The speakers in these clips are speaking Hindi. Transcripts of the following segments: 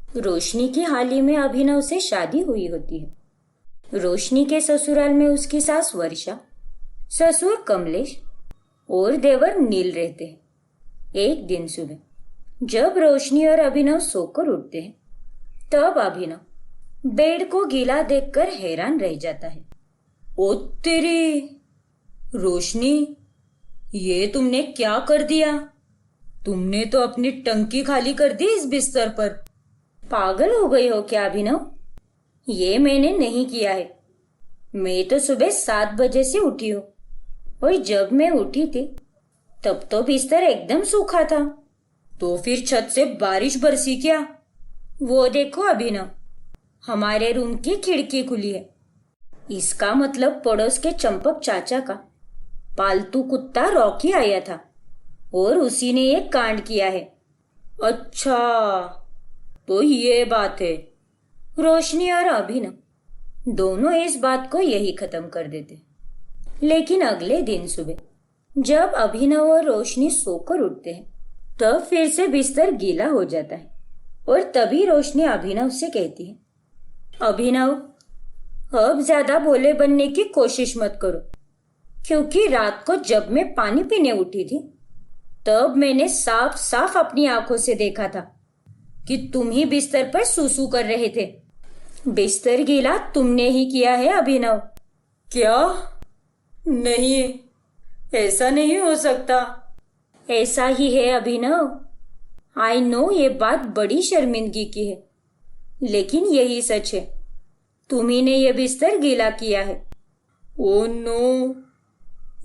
रोशनी की हाल ही में अभिनव से शादी हुई होती है। रोशनी के ससुराल में उसकी सास वर्षा, ससुर कमलेश और देवर नील रहते हैं। एक दिन सुबह जब रोशनी और अभिनव सोकर उठते हैं, तब अभिनव बेड को गीला देखकर हैरान रह जाता है। ओ तेरी रोशनी, ये तुमने क्या कर दिया? तुमने तो अपनी टंकी खाली कर दी इस बिस्तर पर। पागल हो गई हो क्या अभिनव? ये मैंने नहीं किया है। मैं तो सुबह 7 बजे से उठी हूँ और जब मैं उठी थी तब तो बिस्तर एकदम सूखा था। तो फिर छत से बारिश बरसी क्या? वो देखो अभिनव, हमारे रूम की खिड़की खुली है। इसका मतलब पड़ोस के चंपक चाचा का पालतू कुत्ता रॉकी आया था और उसी ने ये कांड किया है। अच्छा, तो ये बात है। रोशनी और अभिनव दोनों इस बात को यही खत्म कर देते। लेकिन अगले दिन सुबह जब अभिनव और रोशनी सोकर उठते हैं, तब फिर से बिस्तर गीला हो जाता है और तभी रोशनी अभिनव से कहती है, अभिनव, अब ज्यादा भोले बनने की कोशिश मत करो, क्योंकि रात को जब मैं पानी पीने उठी थी तब मैंने साफ साफ अपनी आंखों से देखा था कि तुम ही बिस्तर पर सूसू कर रहे थे। बिस्तर गीला तुमने ही किया है अभिनव। क्या? नहीं, ऐसा नहीं हो सकता। ऐसा ही है अभिनव। आई नो ये बात बड़ी शर्मिंदगी की है, लेकिन यही सच है। तुम्ही ने यह बिस्तर गीला किया है। ओ नो,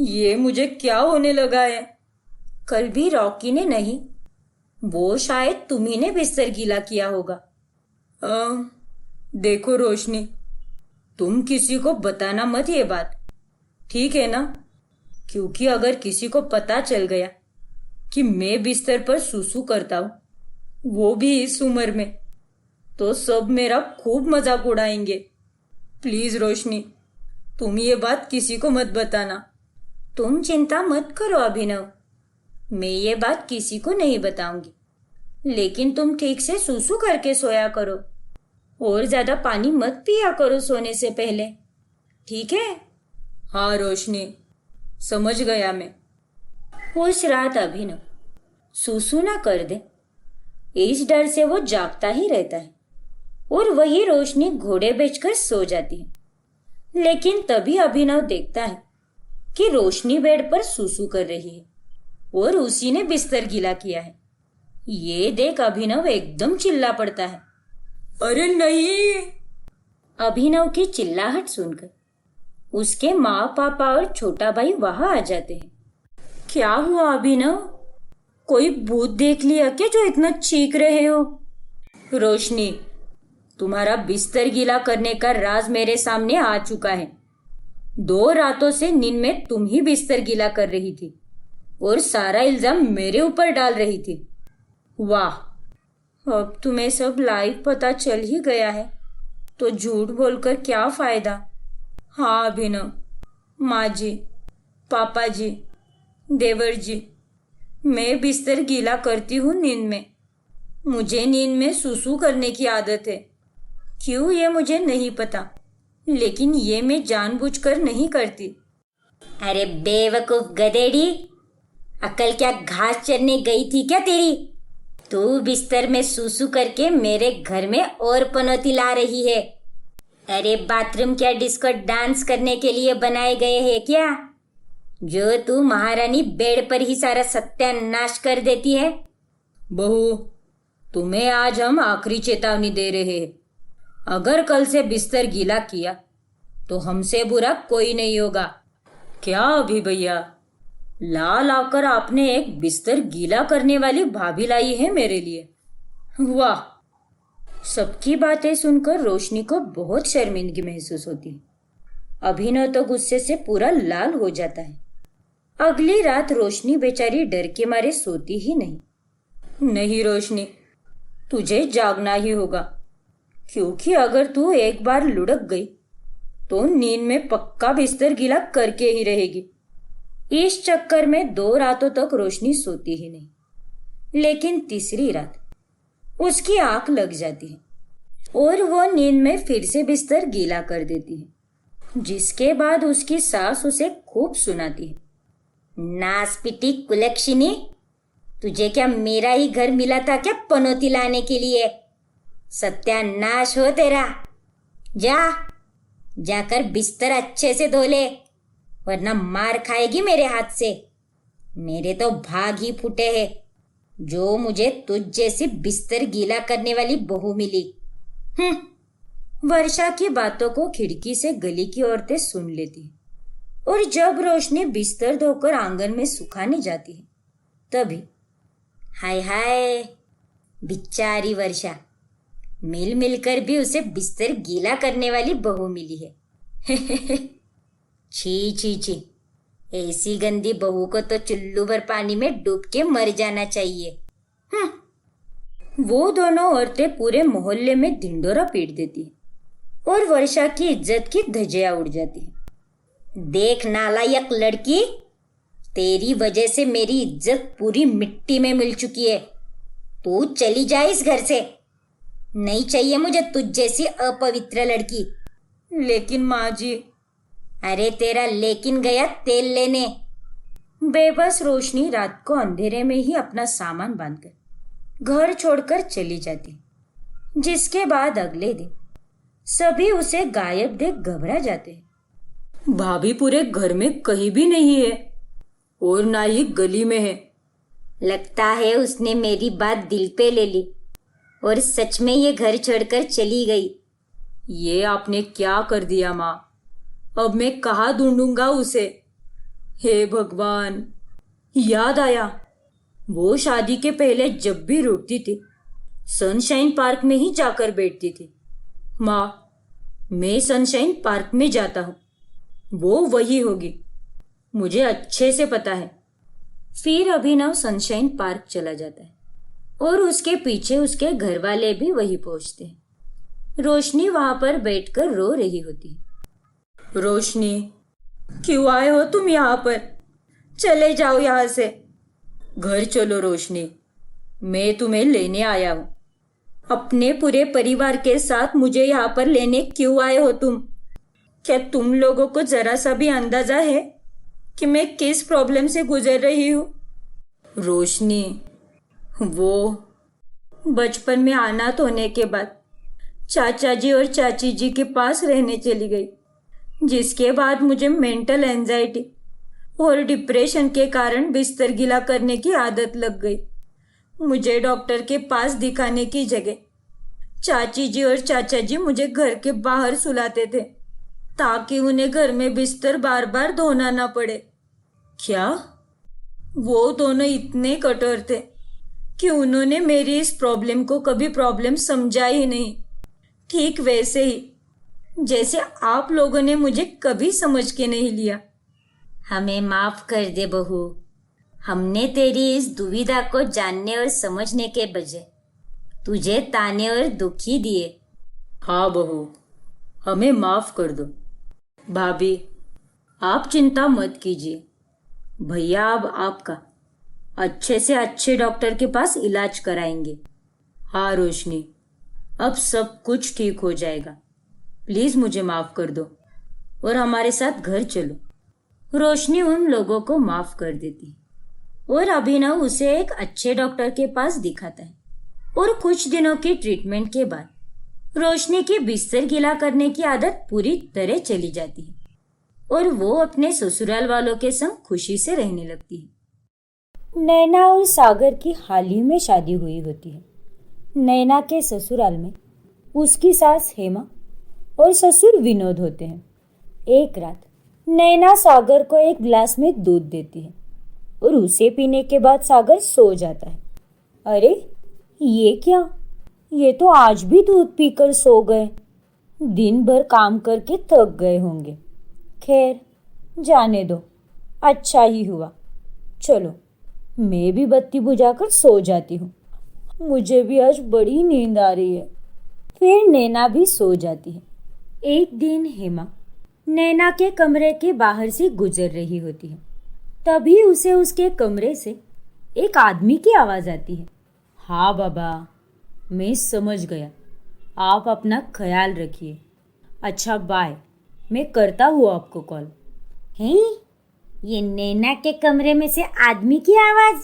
ये मुझे क्या होने लगा है? कल भी रॉकी ने नहीं, वो शायद तुम्ही ने बिस्तर गीला किया होगा। देखो रोशनी, तुम किसी को बताना मत ये बात, ठीक है ना? क्योंकि अगर किसी को पता चल गया कि मैं बिस्तर पर सूसू करता हूं, वो भी इस उम्र में, तो सब मेरा खूब मजाक उड़ाएंगे। प्लीज रोशनी, तुम ये बात किसी को मत बताना। तुम चिंता मत करो अभिनव, मैं ये बात किसी को नहीं बताऊंगी। लेकिन तुम ठीक से सूसू करके सोया करो और ज्यादा पानी मत पिया करो सोने से पहले, ठीक है? हाँ रोशनी, समझ गया मैं। उस रात अभिनव सूसू ना कर दे, इस डर से वो जागता ही रहता है और वही रोशनी घोड़े बेचकर सो जाती है। लेकिन तभी अभिनव देखता है कि रोशनी बेड पर सूसू कर रही है और उसी ने बिस्तर गीला किया है। ये देख अभिनव एकदम चिल्ला पड़ता है। अरे नहीं! अभिनव की चिल्लाहट सुनकर उसके माँ पापा और छोटा भाई वहां आ जाते हैं। क्या हुआ अभिनव? कोई भूत देख लिया क्या जो इतना चीख रहे हो? रोशनी, तुम्हारा बिस्तर गीला करने का राज मेरे सामने आ चुका है। 2 रातों से नींद में तुम ही बिस्तर गीला कर रही थी और सारा इल्जाम मेरे ऊपर डाल रही थी। वाह, अब तुम्हें सब लाइव पता चल ही गया है, तो झूठ बोलकर क्या फायदा। हाँ अभिनव, माँ जी, पापा जी, देवर जी, मैं बिस्तर गीला करती हूँ नींद में। मुझे नींद में सूसू करने की आदत है। क्यों ये मुझे नहीं पता, लेकिन ये मैं जानबूझकर नहीं करती। अरे बेवकूफ गधेड़ी, अकल क्या घास चरने गई थी क्या तेरी? तू बिस्तर में सूसू करके मेरे घर में और पनौती ला रही है। अरे बाथरूम क्या डिस्को डांस करने के लिए बनाए गए हैं क्या, जो तू महारानी बेड पर ही सारा सत्यानाश कर देती है? बहू, तुम्हें आज हम आखिरी चेतावनी दे रहे हैं। अगर कल से बिस्तर गीला किया तो हमसे बुरा कोई नहीं होगा। क्या अभी भैया, लाकर आपने एक बिस्तर गीला करने वाली भाभी लाई है मेरे लिए। वाह! सबकी बातें सुनकर रोशनी को बहुत शर्मिंदगी महसूस होती है। अभिनव तो गुस्से से पूरा लाल हो जाता है। अगली रात रोशनी बेचारी डर के मारे सोती ही नहीं। नहीं रोशनी, तुझे जागना ही होगा, क्योंकि अगर तू एक बार लुढ़क गई तो नींद में पक्का बिस्तर गीला करके ही रहेगी। इस चक्कर में 2 रातों तक रोशनी सोती ही नहीं। लेकिन तीसरी रात उसकी आंख लग जाती है और वो नींद में फिर से बिस्तर गीला कर देती है, जिसके बाद उसकी सास उसे खूब सुनाती है। नासपिटी कुलक्षिनी, तुझे क्या मेरा ही घर मिला था क्या पनौती लाने के लिए? सत्यानाश हो तेरा। जाकर बिस्तर अच्छे से धो ले, वरना मार खाएगी मेरे हाथ से। मेरे तो भाग ही फूटे हैं जो मुझे तुझ जैसी बिस्तर गीला करने वाली बहू मिली। वर्षा की बातों को खिड़की से गली की औरतें सुन लेती और जब रोशनी बिस्तर धोकर आंगन में सुखाने जाती है तभी हाय हाय, बिचारी वर्षा, मिल मिलकर भी उसे बिस्तर गीला करने वाली बहू मिली है। छी छी छी, ऐसी गंदी बहू को तो चुल्लू भर पानी में डूब के मर जाना चाहिए। वो दोनों औरतें पूरे मोहल्ले में ढिंडोरा पीट देती है और वर्षा की इज्जत की धज्जियां उड़ जाती है। देख नालायक लड़की, तेरी वजह से मेरी इज्जत पूरी मिट्टी में मिल चुकी है। तू चली जा इस घर से। नहीं चाहिए मुझे तुझ जैसी अपवित्र लड़की। लेकिन माँ जी। अरे तेरा लेकिन गया तेल लेने। बेबस रोशनी रात को अंधेरे में ही अपना सामान बांधकर घर छोड़कर चली जाती, जिसके बाद अगले दिन सभी उसे गायब देख घबरा जाते हैं। भाभी पूरे घर में कहीं भी नहीं है और ना ही गली में है। लगता है उसने मेरी बात दिल पे ले ली और सच में ये घर छोड़कर चली गई। ये आपने क्या कर दिया माँ? अब मैं कहाँ ढूंढूंगा उसे? हे भगवान, याद आया, वो शादी के पहले जब भी रुकती थी सनशाइन पार्क में ही जाकर बैठती थी। माँ, मैं सनशाइन पार्क में जाता हूँ, वो वही होगी, मुझे अच्छे से पता है। फिर अभिनव सनशाइन पार्क चला जाता है और उसके पीछे उसके घर वाले भी वही पहुंचते हैं। रोशनी वहां पर बैठकर रो रही होती है। रोशनी, क्यों आए हो तुम यहाँ पर? चले जाओ यहाँ से। घर चलो रोशनी, मैं तुम्हें लेने आया हूँ। अपने पूरे परिवार के साथ मुझे यहाँ पर लेने क्यों आए हो तुम? क्या तुम लोगों को जरा सा भी अंदाजा है कि मैं किस प्रॉब्लम से गुजर रही हूँ? रोशनी, वो बचपन में अनाथ होने के बाद चाचा जी और चाची जी के पास रहने चली गई, जिसके बाद मुझे मेंटल एंजाइटी और डिप्रेशन के कारण बिस्तर गीला करने की आदत लग गई। मुझे डॉक्टर के पास दिखाने की जगह चाची जी और चाचा जी मुझे घर के बाहर सुलाते थे ताकि उन्हें घर में बिस्तर बार बार धोना ना पड़े। क्या वो दोनों इतने कठोर थे कि उन्होंने मेरी इस प्रॉब्लम को कभी प्रॉब्लम समझा ही नहीं, ठीक वैसे ही जैसे आप लोगों ने मुझे कभी समझ के नहीं लिया। हमें माफ कर दे बहू, हमने तेरी इस दुविधा को जानने और समझने के बजाय तुझे ताने और दुखी दिए। हाँ बहू, हमें माफ कर दो। भाभी, आप चिंता मत कीजिए, भैया अब आपका अच्छे से अच्छे डॉक्टर के पास इलाज कराएंगे। हाँ रोशनी, अब सब कुछ ठीक हो जाएगा। प्लीज मुझे माफ कर दो और हमारे साथ घर चलो। रोशनी उन लोगों को माफ कर देती है और अभिनव उसे एक अच्छे डॉक्टर के पास दिखाता है और कुछ दिनों की ट्रीटमेंट के बाद रोशनी की बिस्तर गीला करने की आदत पूरी तरह चली जाती है और वो अपने ससुराल वालों के संग खुशी से रहने लगती है। नैना और सागर की हाल ही में शादी हुई होती है। नैना के ससुराल में उसकी सास हेमा और ससुर विनोद होते हैं। एक रात नैना सागर को एक गिलास में दूध देती है और उसे पीने के बाद सागर सो जाता है। अरे ये क्या, ये तो आज भी दूध पीकर सो गए। दिन भर काम करके थक गए होंगे। खैर जाने दो, अच्छा ही हुआ। चलो मैं भी बत्ती बुझाकर सो जाती हूँ, मुझे भी आज बड़ी नींद आ रही है। फिर नैना भी सो जाती है। एक दिन हेमा नैना के कमरे के बाहर से गुजर रही होती है। तभी उसे उसके कमरे से एक आदमी की आवाज आती है। हाँ बाबा, मैं समझ गया। आप अपना ख्याल रखिए। अच्छा बाय, मैं करता हूँ आपको कॉल। हैं? ये नैना के कमरे में से आदमी की आवाज?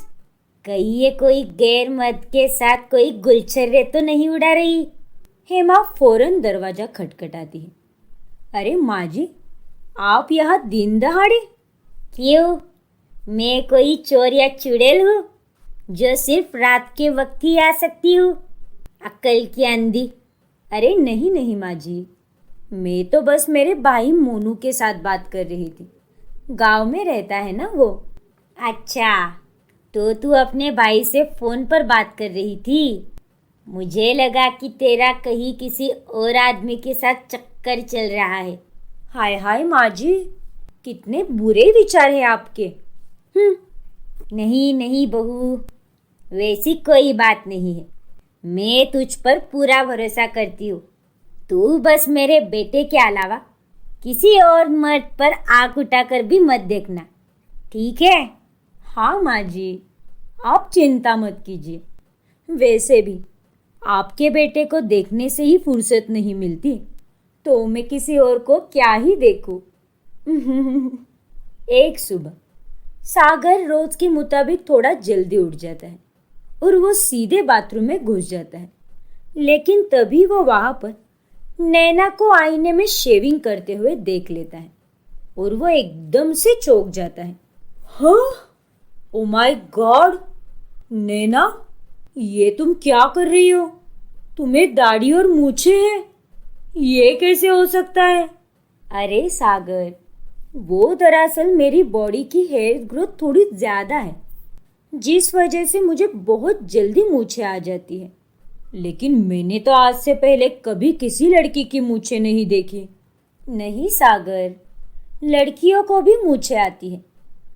कहीं ये कोई गैर मर्द के साथ कोई गुलछर्रे तो नहीं उड़ा रही? हेमा फौरन दरवाजा खटखटाती है। अरे माँ जी, आप यहाँ दिन दहाड़े? क्यों? मैं कोई चोर या चुड़ैल हूँ जो सिर्फ रात के वक्त ही आ सकती हूँ? अक्ल की अंधी। अरे नहीं नहीं माँ जी, मैं तो बस मेरे भाई मोनू के साथ बात कर रही थी। गांव में रहता है ना वो। अच्छा, तो तू अपने भाई से फोन पर बात कर रही थी। मुझे लगा कि तेरा कहीं किसी और आदमी के साथ चक्कर चल रहा है। हाय हाय माँ जी, कितने बुरे विचार हैं आपके। नहीं नहीं बहू, वैसी कोई बात नहीं है। मैं तुझ पर पूरा भरोसा करती हूँ। तू बस मेरे बेटे के अलावा किसी और मर्द पर आंख उठाकर भी मत देखना, ठीक है? हाँ माँ जी, आप चिंता मत कीजिए। वैसे भी आपके बेटे को देखने से ही फुर्सत नहीं मिलती, तो मैं किसी और को क्या ही देखूं। एक सुबह सागर रोज के मुताबिक थोड़ा जल्दी उठ जाता है और वो सीधे बाथरूम में घुस जाता है। लेकिन तभी वो वहां पर नैना को आईने में शेविंग करते हुए देख लेता है और वो एकदम से चौंक जाता है। हाँ, ओ माय गॉड, नैना, ये तुम क्या कर रही हो? तुम्हें दाढ़ी और मूछें हैं, ये कैसे हो सकता है? अरे सागर, वो दरअसल मेरी बॉडी की हेयर ग्रोथ थोड़ी ज्यादा है, जिस वजह से मुझे बहुत जल्दी मूछें आ जाती है। लेकिन मैंने तो आज से पहले कभी किसी लड़की की मूछें नहीं देखी। नहीं सागर, लड़कियों को भी मूछें आती है,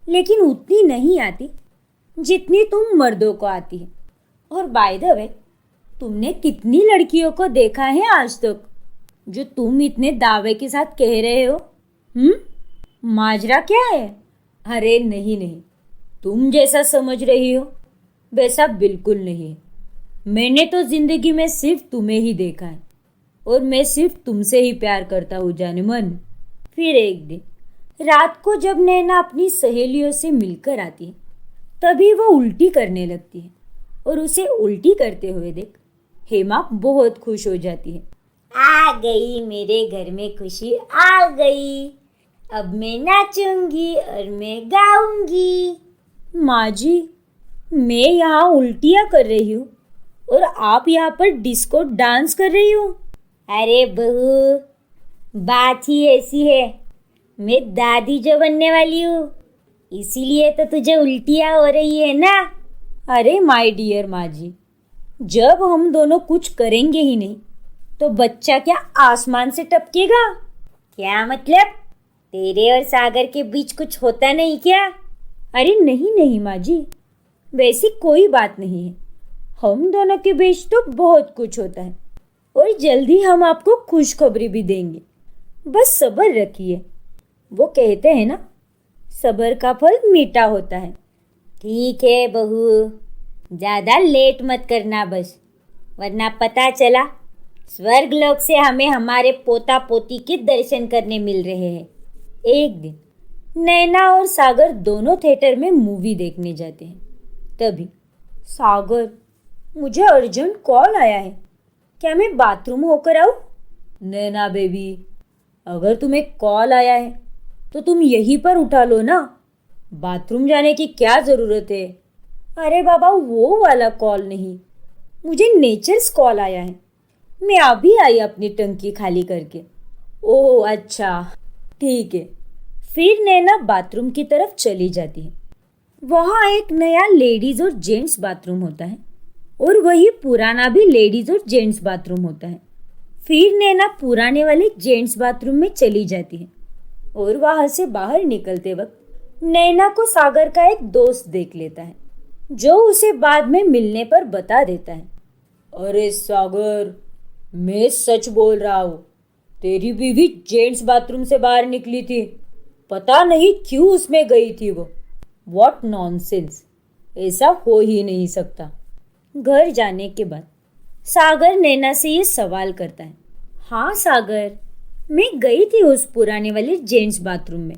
लेकिन उतनी नहीं आती जितनी तुम मर्दों को आती है। और बाय द वे, तुमने कितनी लड़कियों को देखा है आज तक जो तुम इतने दावे के साथ कह रहे हो? माजरा क्या है? अरे नहीं नहीं, तुम जैसा समझ रही हो वैसा बिल्कुल नहीं है। मैंने तो जिंदगी में सिर्फ तुम्हें ही देखा है और मैं सिर्फ तुमसे ही प्यार करता हूँ जाने मन। फिर एक दिन रात को जब नैना अपनी सहेलियों से मिलकर आती है, तभी वो उल्टी करने लगती है और उसे उल्टी करते हुए देख हेमा बहुत खुश हो जाती है। आ गई मेरे घर में खुशी, आ गई। अब मैं नाचूंगी और मैं गाऊंगी। माँ जी, मैं यहाँ उल्टियाँ कर रही हूँ और आप यहाँ पर डिस्को डांस कर रही हो। अरे बहू, बात ही ऐसी है। मैं दादी जो बनने वाली हूँ, इसीलिए तो तुझे उल्टियाँ हो रही है ना। अरे माय डियर माँ जी, जब हम दोनों कुछ करेंगे ही नहीं तो बच्चा क्या आसमान से टपकेगा? क्या मतलब? तेरे और सागर के बीच कुछ होता नहीं क्या? अरे नहीं नहीं माँ जी, वैसी कोई बात नहीं है। हम दोनों के बीच तो बहुत कुछ होता है और जल्दी हम आपको खुशखबरी भी देंगे। बस सब्र रखिए। वो कहते हैं ना, सब्र का फल मीठा होता है। ठीक है बहू, ज़्यादा लेट मत करना बस, वरना पता चला स्वर्ग लोक से हमें हमारे पोता पोती के दर्शन करने मिल रहे हैं। एक दिन नैना और सागर दोनों थिएटर में मूवी देखने जाते हैं। तभी सागर, मुझे अर्जेंट कॉल आया है, क्या मैं बाथरूम होकर आऊँ? नैना बेबी, अगर तुम्हें कॉल आया है तो तुम यहीं पर उठा लो ना, बाथरूम जाने की क्या ज़रूरत है? अरे बाबा, वो वाला कॉल नहीं, मुझे नेचर्स कॉल आया है। मैं अभी आई अपनी टंकी खाली करके। ओह अच्छा, ठीक है। फिर नैना बाथरूम की तरफ चली जाती है। वहाँ एक नया लेडीज और जेंट्स बाथरूम होता है और वही पुराना भी लेडीज और जेंट्स बाथरूम होता है। फिर नैना पुराने वाले जेंट्स बाथरूम में चली जाती है और वहां से बाहर निकलते वक्त नैना को सागर का एक दोस्त देख लेता है, जो उसे बाद में मिलने पर बता देता है, अरे सागर, मैं सच बोल रहा हूँ, तेरी बीवी जेंट्स बाथरूम से बाहर निकली थी, पता नहीं क्यों उसमें गई थी वो। व्हाट नॉनसेंस, ऐसा हो ही नहीं सकता। घर जाने के बाद सागर नैना से ये सवाल करता है। हाँ सागर, मैं गई थी उस पुराने वाले जेंट्स बाथरूम में,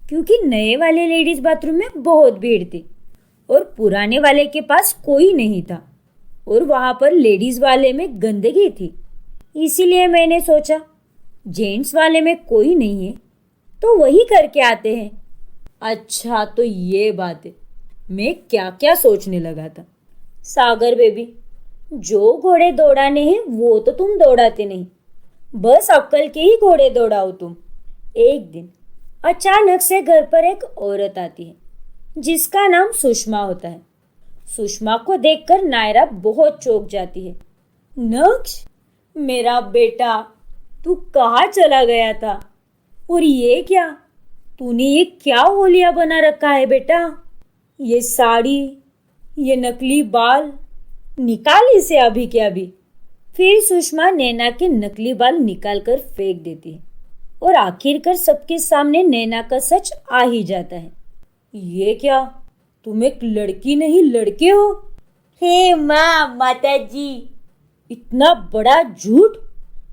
क्योंकि नए वाले लेडीज बाथरूम में बहुत भीड़ थी और पुराने वाले के पास कोई नहीं था और वहाँ पर लेडीज वाले में गंदगी थी। इसीलिए मैंने सोचा जेंट्स वाले में कोई नहीं है तो वही करके आते हैं। अच्छा तो ये बात है, मैं क्या क्या सोचने लगा था। सागर बेबी, जो घोड़े दौड़ाने हैं वो तो तुम दौड़ाते नहीं, बस अक्कल के ही घोड़े दौड़ाओ तुम। एक दिन अचानक से घर पर एक औरत आती है जिसका नाम सुषमा होता है। सुषमा को देखकर नायरा बहुत चौंक जाती है। नक्श, मेरा बेटा, तू कहाँ चला गया था? और ये क्या, तूने ये क्या होलिया बना रखा है बेटा? ये साड़ी, ये नकली बाल, निकाल इसे अभी के अभी। फिर सुषमा नैना के नकली बाल निकाल कर फेंक देती है और आखिरकार सबके सामने नैना का सच आ ही जाता है। ये क्या, तुम एक लड़की नहीं लड़के हो? हे माँ, माता जी, इतना बड़ा झूठ,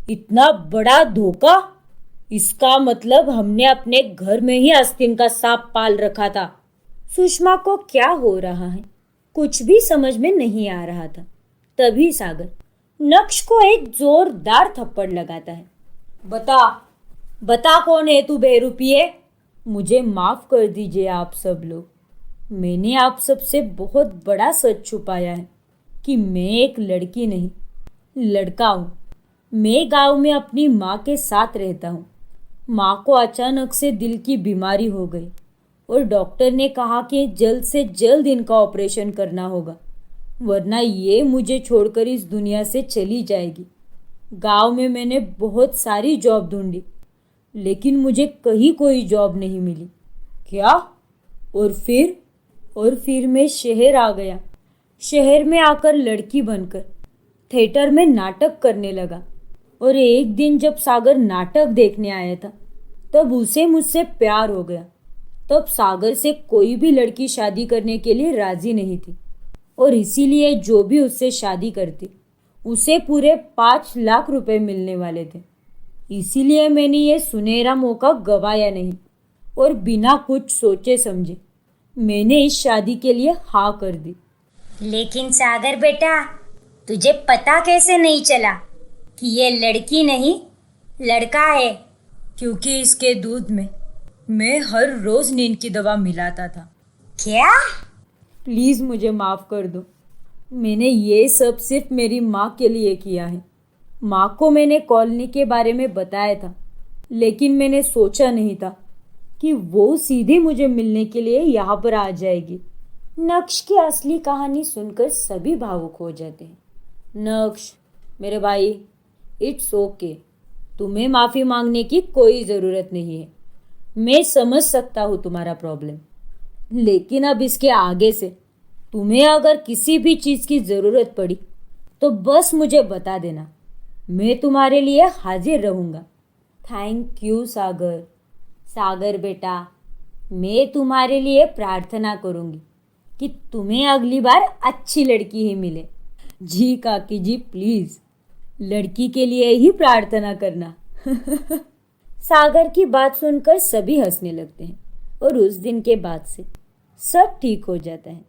इतना बड़ा धोखा। इसका मतलब हमने अपने घर में ही आस्तीन का सांप पाल रखा था। सुषमा को क्या हो रहा है कुछ भी समझ में नहीं आ रहा था। तभी सागर नक्श को एक जोरदार थप्पड़ लगाता है। बता बता, कौन है तू बेरुपये? मुझे माफ कर दीजिए आप सब लोग, मैंने आप सबसे बहुत बड़ा सच छुपाया है कि मैं एक लड़की नहीं लड़का हूँ। मैं गांव में अपनी माँ के साथ रहता हूँ। माँ को अचानक से दिल की बीमारी हो गई और डॉक्टर ने कहा कि जल्द से जल्द इनका ऑपरेशन करना होगा, वरना ये मुझे छोड़कर इस दुनिया से चली जाएगी। गांव में मैंने बहुत सारी जॉब ढूंढी लेकिन मुझे कहीं कोई जॉब नहीं मिली। क्या? और फिर मैं शहर आ गया। शहर में आकर लड़की बनकर थिएटर में नाटक करने लगा और एक दिन जब सागर नाटक देखने आया था तब उसे मुझसे प्यार हो गया। तब सागर से कोई भी लड़की शादी करने के लिए राजी नहीं थी और इसीलिए जो भी उससे शादी करती उसे पूरे 5 लाख रुपए मिलने वाले थे। इसीलिए मैंने ये सुनहरा मौका गवाया नहीं और बिना कुछ सोचे समझे मैंने इस शादी के लिए हाँ कर दी। लेकिन सागर बेटा, तुझे पता कैसे नहीं चला कि ये लड़की नहीं लड़का है? क्योंकि इसके दूध में मैं हर रोज नींद की दवा मिलाता था। क्या? प्लीज मुझे माफ कर दो। मैंने ये सब सिर्फ मेरी माँ के लिए किया है। माँ को मैंने कॉलोनी के बारे में बताया था लेकिन मैंने सोचा नहीं था कि वो सीधे मुझे मिलने के लिए यहाँ पर आ जाएगी। नक्श की असली कहानी सुनकर सभी भावुक हो जाते हैं। नक्श, मेरे भाई, इट्स ओके, तुम्हें माफ़ी मांगने की कोई ज़रूरत नहीं है। मैं समझ सकता हूँ तुम्हारा प्रॉब्लम, लेकिन अब इसके आगे से तुम्हें अगर किसी भी चीज़ की ज़रूरत पड़ी तो बस मुझे बता देना, मैं तुम्हारे लिए हाजिर रहूँगा। थैंक यू सागर। सागर बेटा, मैं तुम्हारे लिए प्रार्थना करूँगी कि तुम्हें अगली बार अच्छी लड़की ही मिले। जी काकी जी, प्लीज़ लड़की के लिए ही प्रार्थना करना। सागर की बात सुनकर सभी हंसने लगते हैं और उस दिन के बाद से सब ठीक हो जाता है।